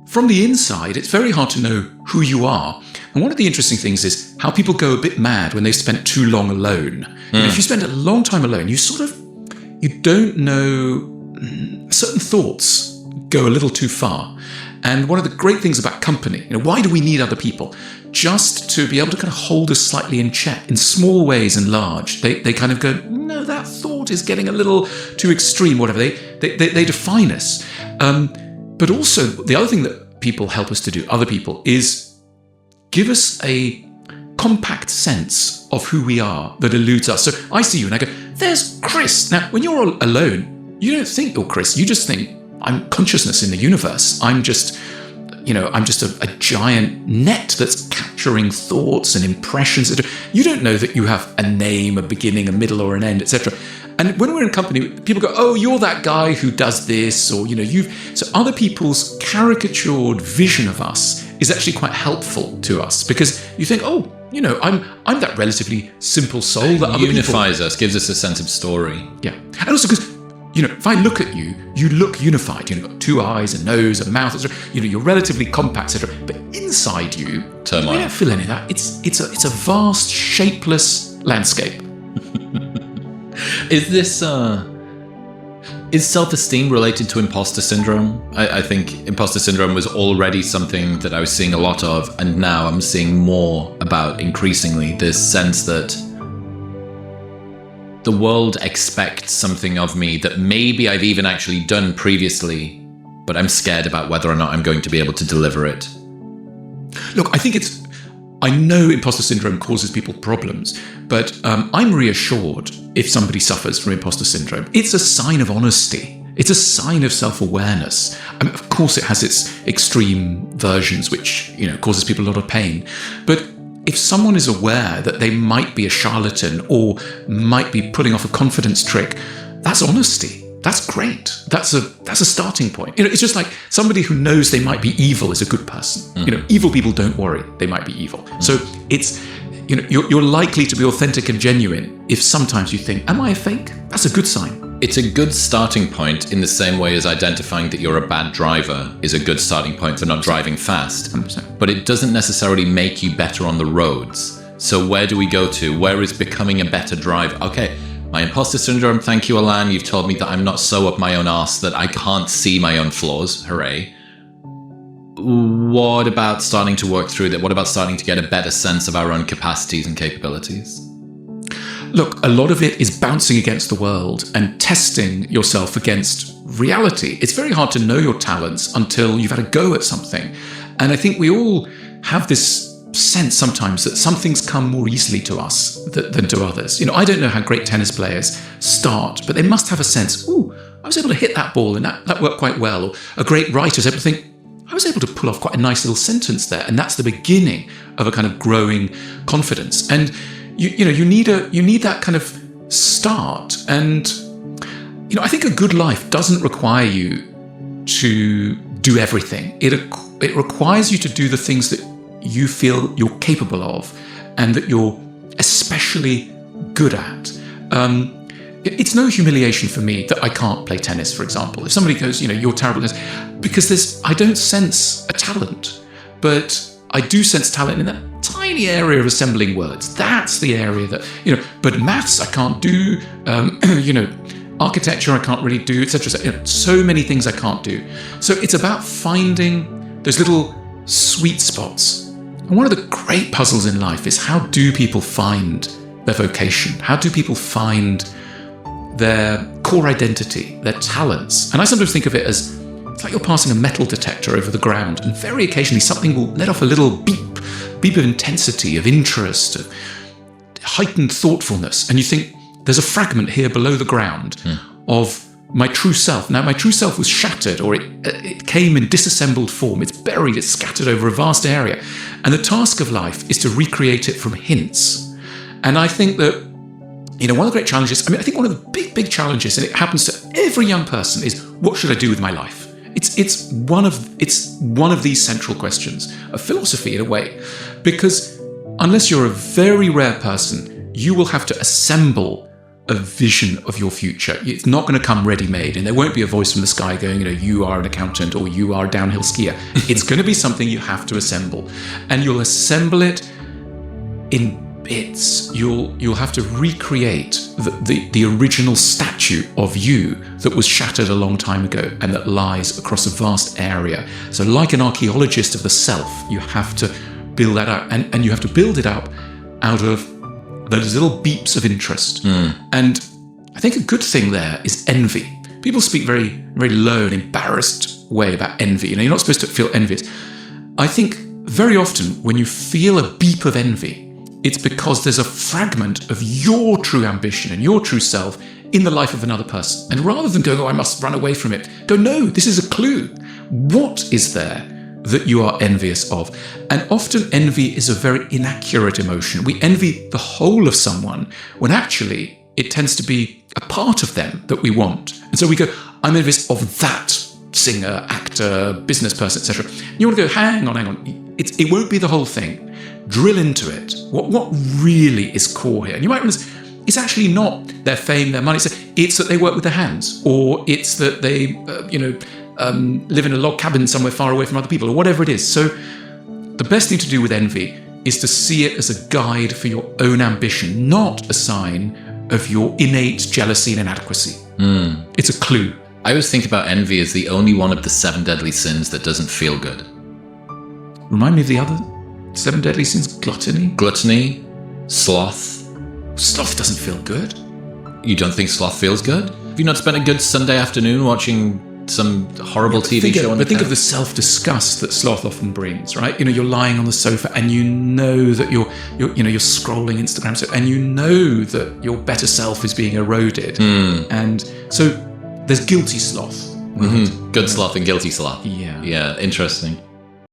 from the inside, it's very hard to know who you are. And one of the interesting things is how people go a bit mad when they've spent too long alone. If you spend a long time alone, you don't know, certain thoughts go a little too far. And one of the great things about company, why do we need other people? Just to be able to kind of hold us slightly in check in small ways and large. They kind of go, no, that thought is getting a little too extreme, whatever. They define us. But also, the other thing that people help us to do, other people, is give us a compact sense of who we are that eludes us. So I see you and I go, there's Chris. Now, when you're all alone, you don't think you're Chris. You just think, I'm consciousness in the universe. I'm just a giant net that's capturing thoughts and impressions. You don't know that you have a name, a beginning, a middle, or an end, etc. And when we're in company, people go, oh, you're that guy who does this, or, so other people's caricatured vision of us is actually quite helpful to us because you think, oh, I'm that relatively simple soul that other unifies us, gives us a sense of story. Yeah. And also because, if I look at you, you look unified. You've got two eyes, a nose, a mouth, etc. You're relatively compact, etc. But inside you, turmoil. You don't feel any of that. It's a vast, shapeless landscape. Is this is self-esteem related to imposter syndrome? I think imposter syndrome was already something that I was seeing a lot of, and now I'm seeing more about increasingly this sense that the world expects something of me that maybe I've even actually done previously, but I'm scared about whether or not I'm going to be able to deliver it. Look, I know imposter syndrome causes people problems, but I'm reassured if somebody suffers from imposter syndrome. It's a sign of honesty. It's a sign of self-awareness. Of course, it has its extreme versions, which causes people a lot of pain. But if someone is aware that they might be a charlatan or might be pulling off a confidence trick, that's honesty. That's great. That's a starting point. It's just like somebody who knows they might be evil is a good person. Evil people don't worry they might be evil. So it's you're likely to be authentic and genuine if sometimes you think, am I a fake? That's a good sign. It's a good starting point in the same way as identifying that you're a bad driver is a good starting point for not driving fast. 100%. But it doesn't necessarily make you better on the roads. So where do we go to? Where is becoming a better driver? Okay, my imposter syndrome, thank you, Alain. You've told me that I'm not so up my own arse that I can't see my own flaws. Hooray. What about starting to work through that? What about starting to get a better sense of our own capacities and capabilities? Look, a lot of it is bouncing against the world and testing yourself against reality. It's very hard to know your talents until you've had a go at something. And I think we all have this sense sometimes that some things come more easily to us than to others. I don't know how great tennis players start, but they must have a sense, ooh, I was able to hit that ball and that worked quite well. Or a great writer is able to think, I was able to pull off quite a nice little sentence there. And that's the beginning of a kind of growing confidence. And you need that kind of start. And I think a good life doesn't require you to do everything. It requires you to do the things that you feel you're capable of and that you're especially good at. It's no humiliation for me that I can't play tennis, for example. If somebody goes, you're terrible at tennis, because I don't sense a talent, but I do sense talent in that tiny area of assembling words. That's the area that, but maths I can't do, architecture I can't really do, etc. So many things I can't do. So it's about finding those little sweet spots. And one of the great puzzles in life is, how do people find their vocation? How do people find their core identity, their talents? And I sometimes think of it as, it's like you're passing a metal detector over the ground, and very occasionally something will let off a little beep of intensity, of interest, of heightened thoughtfulness. And you think, there's a fragment here below the ground of my true self. Now, my true self was shattered, or it came in disassembled form. It's buried, it's scattered over a vast area. And the task of life is to recreate it from hints. And I think that, one of the great challenges, I think one of the big challenges, and it happens to every young person, is what should I do with my life? It's one of these central questions of philosophy in a way, because unless you're a very rare person, you will have to assemble a vision of your future. It's not going to come ready-made, and there won't be a voice from the sky going, you are an accountant or you are a downhill skier. It's going to be something you have to assemble, and you'll assemble it in bits. You'll have to recreate the original statue of you that was shattered a long time ago and that lies across a vast area. So like an archaeologist of the self, you have to build that out, and you have to build it up out of those little beeps of interest. And I think a good thing there is envy. People speak very, very low and embarrassed way about envy. You're not supposed to feel envious. I think very often when you feel a beep of envy, it's because there's a fragment of your true ambition and your true self in the life of another person. And rather than going, I must run away from it, go, no, this is a clue. What is there that you are envious of? And often envy is a very inaccurate emotion. We envy the whole of someone when actually it tends to be a part of them that we want. And so we go, I'm envious of that singer, actor, business person, etc. You want to go, hang on. It won't be the whole thing. Drill into it. What really is core here? And you might realize it's actually not their fame, their money. It's that they work with their hands, or it's that they, live in a log cabin somewhere far away from other people, or whatever it is. So the best thing to do with envy is to see it as a guide for your own ambition, not a sign of your innate jealousy and inadequacy. It's a clue. I always think about envy as the only one of the 7 deadly sins that doesn't feel good. Remind me of the other 7 deadly sins. Gluttony, sloth. Sloth doesn't feel good. You don't think sloth feels good? Have you not spent a good Sunday afternoon watching some horrible TV show on the think of the self-disgust that sloth often brings, right? You're lying on the sofa and you know that you're scrolling Instagram, and you know that your better self is being eroded. And so there's guilty sloth. Right? Good sloth and guilty sloth. Yeah. Yeah, interesting.